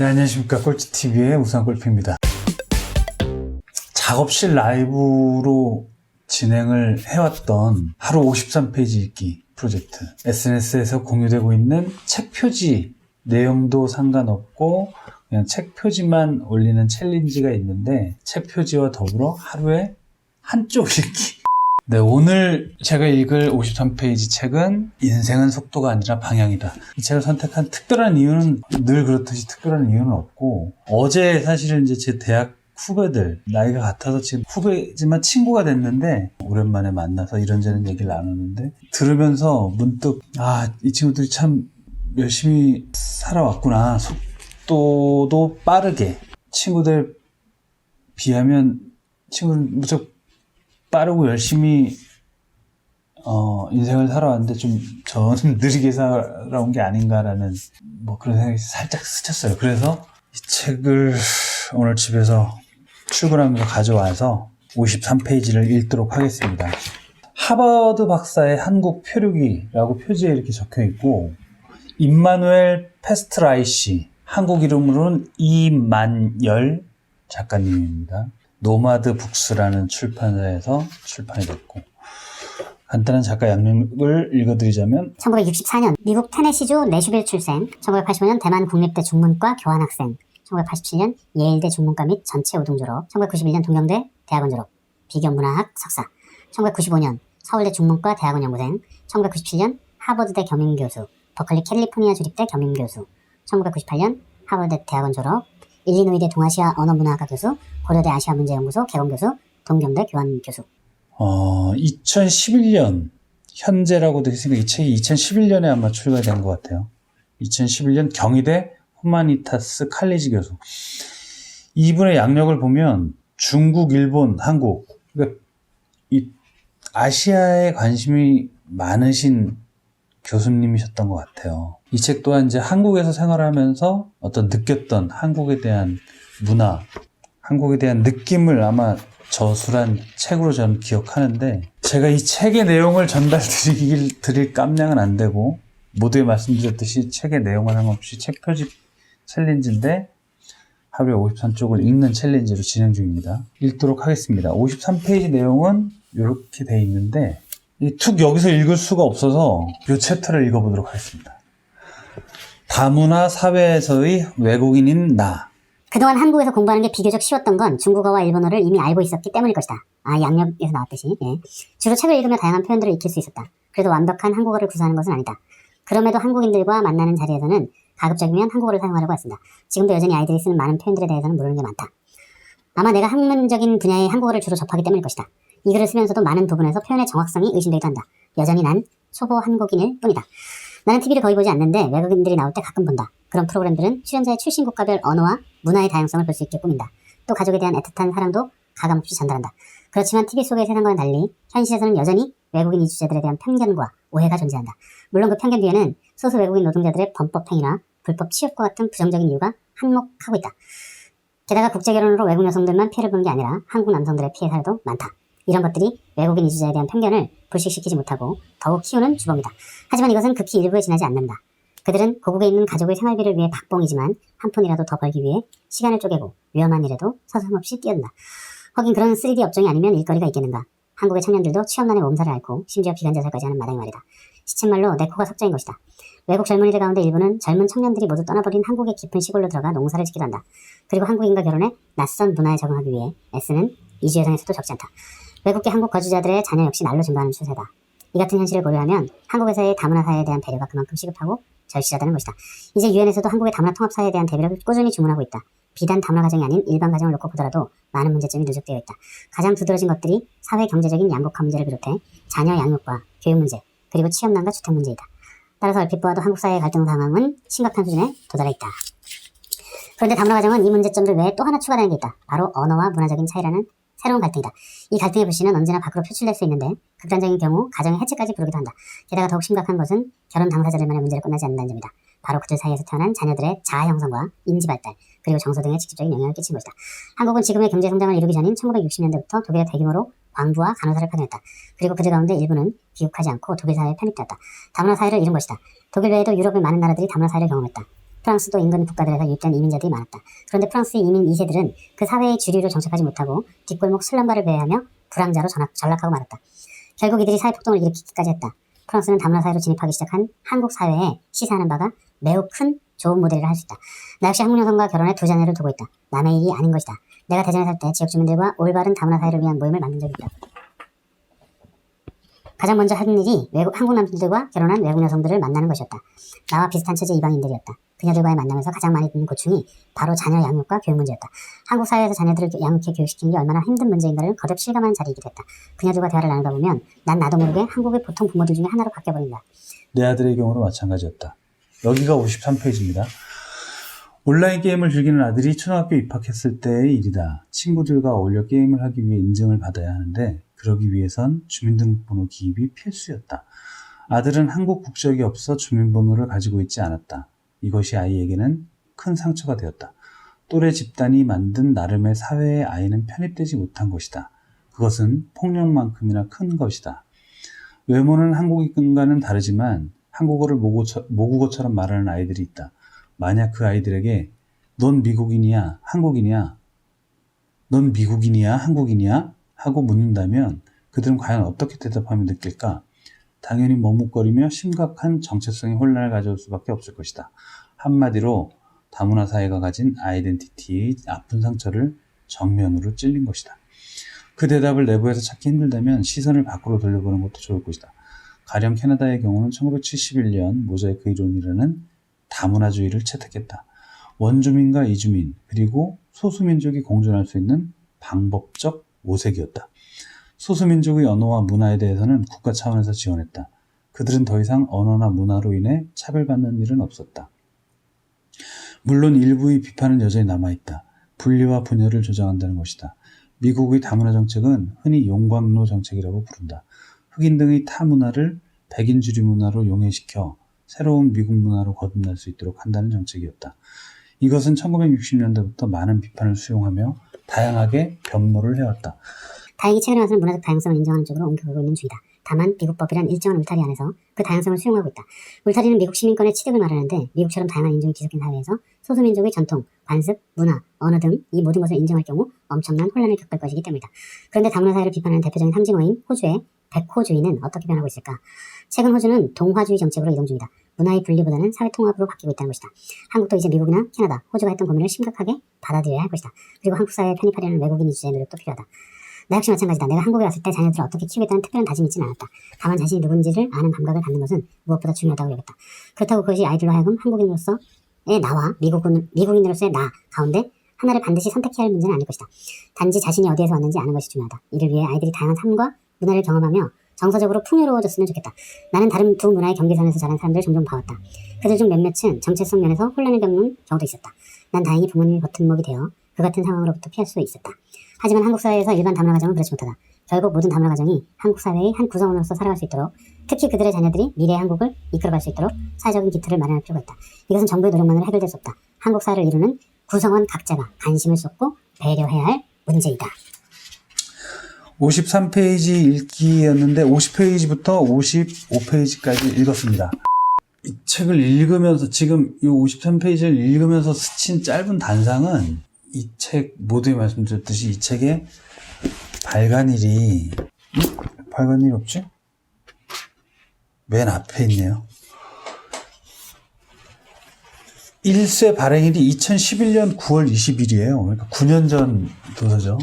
네, 안녕하십니까. 꼴찌TV의 우상골프입니다. 작업실 라이브로 진행을 해왔던 하루 53페이지 읽기 프로젝트, SNS에서 공유되고 있는 책 표지 내용도 상관없고 그냥 책 표지만 올리는 챌린지가 있는데, 책 표지와 더불어 하루에 한쪽 읽기. 네, 오늘 제가 읽을 53페이지 책은 인생은 속도가 아니라 방향이다. 이 책을 선택한 특별한 이유는, 늘 그렇듯이 특별한 이유는 없고, 어제 사실은 이제 제 대학 후배들, 나이가 같아서 지금 후배지만 친구가 됐는데, 오랜만에 만나서 이런저런 얘기를 나눴는데, 들으면서 문득 이 친구들이 참 열심히 살아왔구나. 속도도 빠르게, 친구들 비하면 친구는 무척 빠르고 열심히 인생을 살아왔는데, 좀 저는 느리게 살아온 게 아닌가라는 그런 생각이 살짝 스쳤어요. 그래서 이 책을 오늘 집에서 출근하면서 가져와서 53페이지를 읽도록 하겠습니다. 하버드 박사의 한국 표류기라고 표지에 이렇게 적혀 있고, 임마누엘 페스트라이시, 한국 이름으로는 이만열 작가님입니다. 노마드 북스라는 출판사에서 출판이 됐고, 간단한 작가 양력을 읽어드리자면 1964년 미국 테네시주 내슈빌 출생, 1985년 대만 국립대 중문과 교환학생, 1987년 예일대 중문과 및 전체 우등 졸업, 1991년 동경대 대학원 졸업, 비교문화학 석사, 1995년 서울대 중문과 대학원 연구생, 1997년 하버드대 겸임교수, 버클리 캘리포니아 주립대 겸임교수, 1998년 하버드 대학원 졸업, 일리노이대 동아시아 언어문화학과 교수, 고려대 아시아문제연구소 개공교수, 동경대 교환교수. 2011년, 현재라고 되어 있으니까 이 책이 2011년에 아마 출간이 된 것 같아요. 2011년 경희대 후마니타스 칼리지 교수. 이분의 양력을 보면 중국, 일본, 한국, 그러니까 이 아시아에 관심이 많으신 교수님이셨던 것 같아요. 이 책 또한 이제 한국에서 생활하면서 어떤 느꼈던 한국에 대한 문화, 한국에 대한 느낌을 아마 저술한 책으로 저는 기억하는데, 제가 이 책의 내용을 드릴 깜냥은 안 되고, 모두에 말씀드렸듯이 책의 내용과 상관없이 책 표지 챌린지인데, 하루에 53쪽을 읽는 챌린지로 진행 중입니다. 읽도록 하겠습니다. 53페이지 내용은 이렇게 돼 있는데, 여기서 읽을 수가 없어서 이 챕터를 읽어보도록 하겠습니다. 다문화 사회에서의 외국인인 나. 그동안 한국에서 공부하는 게 비교적 쉬웠던 건 중국어와 일본어를 이미 알고 있었기 때문일 것이다. 양력에서 나왔듯이. 주로 책을 읽으며 다양한 표현들을 익힐 수 있었다. 그래도 완벽한 한국어를 구사하는 것은 아니다. 그럼에도 한국인들과 만나는 자리에서는 가급적이면 한국어를 사용하려고 했습니다. 지금도 여전히 아이들이 쓰는 많은 표현들에 대해서는 모르는 게 많다. 아마 내가 학문적인 분야의 한국어를 주로 접하기 때문일 것이다. 이 글을 쓰면서도 많은 부분에서 표현의 정확성이 의심되기도 한다. 여전히 난 초보 한국인일 뿐이다. 나는 TV를 거의 보지 않는데 외국인들이 나올 때 가끔 본다. 그런 프로그램들은 출연자의 출신 국가별 언어와 문화의 다양성을 볼 수 있게 꾸민다. 또 가족에 대한 애틋한 사랑도 가감없이 전달한다. 그렇지만 TV 속의 세상과는 달리 현실에서는 여전히 외국인 이주자들에 대한 편견과 오해가 존재한다. 물론 그 편견 뒤에는 소수 외국인 노동자들의 범법행위나 불법 취업과 같은 부정적인 이유가 한몫하고 있다. 게다가 국제결혼으로 외국 여성들만 피해를 보는 게 아니라 한국 남성들의 피해 사례도 많다. 이런 것들이 외국인 이주자에 대한 편견을 불식시키지 못하고 더욱 키우는 주범이다. 하지만 이것은 극히 일부에 지나지 않는다. 그들은 고국에 있는 가족의 생활비를 위해 박봉이지만 한 푼이라도 더 벌기 위해 시간을 쪼개고 위험한 일에도 서슴없이 뛰어든다. 하긴 그런 3D 업종이 아니면 일거리가 있겠는가. 한국의 청년들도 취업난의 몸살을 앓고 심지어 비관자살까지 하는 마당이 말이다. 시쳇말로 내 코가 석자인 것이다. 외국 젊은이들 가운데 일부는 젊은 청년들이 모두 떠나버린 한국의 깊은 시골로 들어가 농사를 짓기도 한다. 그리고 한국인과 결혼해 낯선 문화에 적응하기 위해 애쓰는 이주 여성에서도 적지 않다. 외국계 한국 거주자들의 자녀 역시 날로 증가하는 추세다. 이 같은 현실을 고려하면 한국에서의 다문화 사회에 대한 배려가 그만큼 시급하고 절실하다는 것이다. 이제 유엔에서도 한국의 다문화 통합 사회에 대한 대비를 꾸준히 주문하고 있다. 비단 다문화 가정이 아닌 일반 가정을 놓고 보더라도 많은 문제점이 누적되어 있다. 가장 두드러진 것들이 사회 경제적인 양극화 문제를 비롯해 자녀 양육과 교육 문제, 그리고 취업난과 주택 문제이다. 따라서 얼핏 보아도 한국 사회의 갈등 상황은 심각한 수준에 도달해 있다. 그런데 다문화 가정은 이 문제점들 외에 또 하나 추가되는 게 있다. 바로 언어와 문화적인 차이라는 새로운 갈등이다. 이 갈등의 불씨는 언제나 밖으로 표출될 수 있는데 극단적인 경우 가정의 해체까지 부르기도 한다. 게다가 더욱 심각한 것은 결혼 당사자들만의 문제로 끝나지 않는다는 점이다. 바로 그들 사이에서 태어난 자녀들의 자아 형성과 인지 발달, 그리고 정서 등에 직접적인 영향을 끼친 것이다. 한국은 지금의 경제 성장을 이루기 전인 1960년대부터 독일에 대규모로 광부와 간호사를 파견했다. 그리고 그들 가운데 일부는 귀국하지 않고 독일 사회에 편입되었다. 다문화 사회를 이룬 것이다. 독일 외에도 유럽의 많은 나라들이 다문화 사회를 경험했다. 프랑스도 인근 국가들에서 유입된 이민자들이 많았다. 그런데 프랑스의 이민 2세들은 그 사회의 주류로 정착하지 못하고 뒷골목 슬럼가를 배회하며 불황자로 전락하고 말았다. 결국 이들이 사회폭동을 일으키기까지 했다. 프랑스는 다문화 사회로 진입하기 시작한 한국 사회에 시사하는 바가 매우 큰 좋은 모델이라 할 수 있다. 나 역시 한국 여성과 결혼해 2자녀를 두고 있다. 남의 일이 아닌 것이다. 내가 대전에 살 때 지역 주민들과 올바른 다문화 사회를 위한 모임을 만든 적이 있다. 가장 먼저 한 일이 한국 남성들과 결혼한 외국 여성들을 만나는 것이었다. 나와 비슷한 처지의 이방인들이었다. 그녀들과의 만남에서 가장 많이 듣는 고충이 바로 자녀 양육과 교육 문제였다. 한국 사회에서 자녀들을 양육해 교육시키는 게 얼마나 힘든 문제인가를 거듭 실감하는 자리이기도 했다. 그녀들과 대화를 나누다 보면 난 나도 모르게 한국의 보통 부모들 중에 하나로 바뀌어버린다. 내 아들의 경우도 마찬가지였다. 여기가 53페이지입니다. 온라인 게임을 즐기는 아들이 초등학교 입학했을 때의 일이다. 친구들과 어울려 게임을 하기 위해 인증을 받아야 하는데 그러기 위해선 주민등록번호 기입이 필수였다. 아들은 한국 국적이 없어 주민번호를 가지고 있지 않았다. 이것이 아이에게는 큰 상처가 되었다. 또래 집단이 만든 나름의 사회에 아이는 편입되지 못한 것이다. 그것은 폭력만큼이나 큰 것이다. 외모는 한국인과는 다르지만 한국어를 모국어처럼 말하는 아이들이 있다. 만약 그 아이들에게 넌 미국인이야, 한국인이야, 넌 미국인이야, 한국인이야? 하고 묻는다면 그들은 과연 어떻게 대답하며 느낄까? 당연히 머뭇거리며 심각한 정체성의 혼란을 가져올 수밖에 없을 것이다. 한마디로 다문화 사회가 가진 아이덴티티의 아픈 상처를 정면으로 찔린 것이다. 그 대답을 내부에서 찾기 힘들다면 시선을 밖으로 돌려보는 것도 좋을 것이다. 가령 캐나다의 경우는 1971년 모자이크 이론이라는 다문화주의를 채택했다. 원주민과 이주민 그리고 소수민족이 공존할 수 있는 방법적 모색이었다. 소수민족의 언어와 문화에 대해서는 국가 차원에서 지원했다. 그들은 더 이상 언어나 문화로 인해 차별받는 일은 없었다. 물론 일부의 비판은 여전히 남아있다. 분리와 분열을 조장한다는 것이다. 미국의 다문화 정책은 흔히 용광로 정책이라고 부른다. 흑인 등의 타 문화를 백인 주류 문화로 용해시켜 새로운 미국 문화로 거듭날 수 있도록 한다는 정책이었다. 이것은 1960년대부터 많은 비판을 수용하며 다양하게 변모를 해왔다. 다행히 최근에 와서는 문화적 다양성을 인정하는 쪽으로 옮겨가고 있는 중이다. 다만 미국 법이란 일정한 울타리 안에서 그 다양성을 수용하고 있다. 울타리는 미국 시민권의 취득을 말하는데 미국처럼 다양한 인종이 뒤섞인 사회에서 소수민족의 전통, 관습, 문화, 언어 등 이 모든 것을 인정할 경우 엄청난 혼란을 겪을 것이기 때문이다. 그런데 다문화 사회를 비판하는 대표적인 상징어인 호주의 백호주의는 어떻게 변하고 있을까? 최근 호주는 동화주의 정책으로 이동 중이다. 문화의 분리보다는 사회 통합으로 바뀌고 있다는 것이다. 한국도 이제 미국이나 캐나다, 호주가 했던 고민을 심각하게 받아들여야 할 것이다. 그리고 한국 사회에 편입하려는 외국인 이주자의 노력도 필요하다. 나 역시 마찬가지다. 내가 한국에 왔을 때 자녀들을 어떻게 키우겠다는 특별한 다짐이 있지는 않았다. 다만 자신이 누군지를 아는 감각을 갖는 것은 무엇보다 중요하다고 여겼다. 그렇다고 그것이 아이들로 하여금 한국인으로서의 나와 미국인으로서의 나 가운데 하나를 반드시 선택해야 할 문제는 아닐 것이다. 단지 자신이 어디에서 왔는지 아는 것이 중요하다. 이를 위해 아이들이 다양한 삶과 문화를 경험하며 정서적으로 풍요로워졌으면 좋겠다. 나는 다른 두 문화의 경계선에서 자란 사람들을 종종 봐왔다. 그들 중 몇몇은 정체성 면에서 혼란을 겪는 경우도 있었다. 난 다행히 부모님이 버팀목이 되어 그 같은 상황으로부터 피할 수 있었다. 하지만 한국 사회에서 일반 다문화 가정은 그렇지 못하다. 결국 모든 다문화 가정이 한국 사회의 한 구성원으로서 살아갈 수 있도록, 특히 그들의 자녀들이 미래의 한국을 이끌어갈 수 있도록 사회적인 기틀을 마련할 필요가 있다. 이것은 정부의 노력만으로 해결될 수 없다. 한국 사회를 이루는 구성원 각자가 관심을 쏟고 배려해야 할 문제이다. 53페이지 읽기였는데 50페이지부터 55페이지까지 읽었습니다. 이 책을 읽으면서 지금 이 53페이지를 읽으면서 스친 짧은 단상은 이 책 모두에 말씀드렸듯이 이 책의 발간일이 없지? 맨 앞에 있네요. 1쇄 발행일이 2011년 9월 20일이에요. 그러니까 9년 전 도서죠.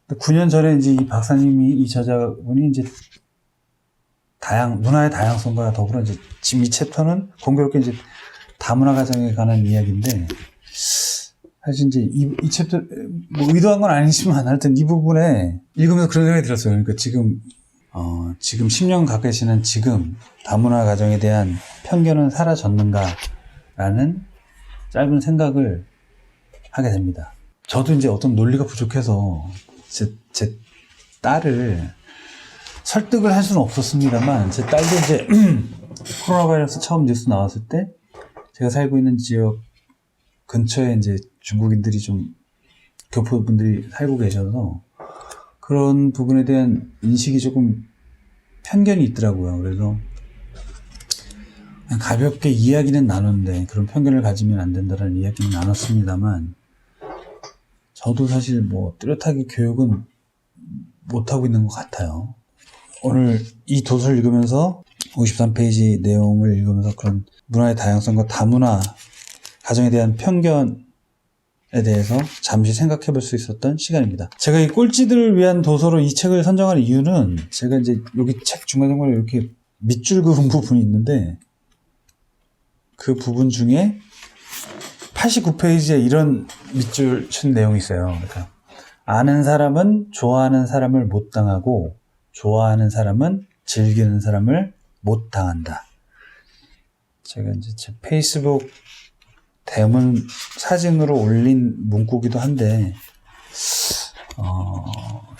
9년 전에 이제 이 박사님이, 이 저자분이 이제 문화의 다양성과 더불어 이제 지금 이 챕터는 공교롭게 이제 다문화 가정에 관한 이야기인데, 사실 이제 이 챕터, 뭐 의도한 건 아니지만 하여튼 이 부분에 읽으면서 그런 생각이 들었어요. 그러니까 지금 10년 가까이 지난 지금 다문화 가정에 대한 편견은 사라졌는가라는 짧은 생각을 하게 됩니다. 저도 이제 어떤 논리가 부족해서 제 딸을 설득을 할 수는 없었습니다만, 제 딸도 이제 코로나 바이러스 처음 뉴스 나왔을 때 제가 살고 있는 지역 근처에 이제 중국인들이 좀 교포분들이 살고 계셔서 그런 부분에 대한 인식이 조금 편견이 있더라고요. 그래서 그냥 가볍게 이야기는 나눴는데 그런 편견을 가지면 안 된다는 이야기는 나눴습니다만 저도 사실 뭐 뚜렷하게 교육은 못하고 있는 것 같아요. 오늘 이 도서를 읽으면서 53페이지 내용을 읽으면서 그런 문화의 다양성과 다문화 가정에 대한 편견에 대해서 잠시 생각해 볼 수 있었던 시간입니다. 제가 이 꼴찌들을 위한 도서로 이 책을 선정한 이유는 제가 이제 여기 책 중간중간에 이렇게 밑줄 그은 부분이 있는데 그 부분 중에 89페이지에 이런 밑줄 친 내용이 있어요. 그러니까 아는 사람은 좋아하는 사람을 못 당하고 좋아하는 사람은 즐기는 사람을 못 당한다. 제가 이제 제 페이스북 대문 사진으로 올린 문구기도 한데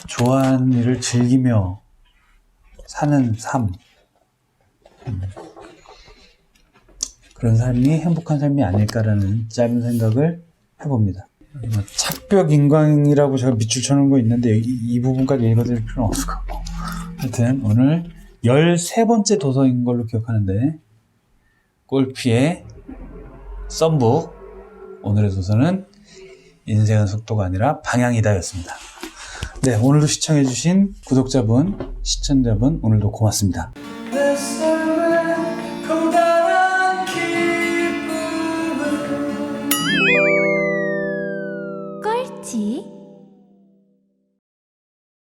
좋아하는 일을 즐기며 사는 삶 그런 삶이 행복한 삶이 아닐까라는 짧은 생각을 해봅니다. 착벽 인광이라고 제가 밑줄 쳐놓은 거 있는데 이 부분까지 읽어드릴 필요는 없을 것 같고 하여튼 오늘 13번째 도서인 걸로 기억하는데 골피의 썸북 오늘의 도서는 인생은 속도가 아니라 방향이다 였습니다. 네, 오늘도 시청해주신 구독자분, 시청자분 오늘도 고맙습니다.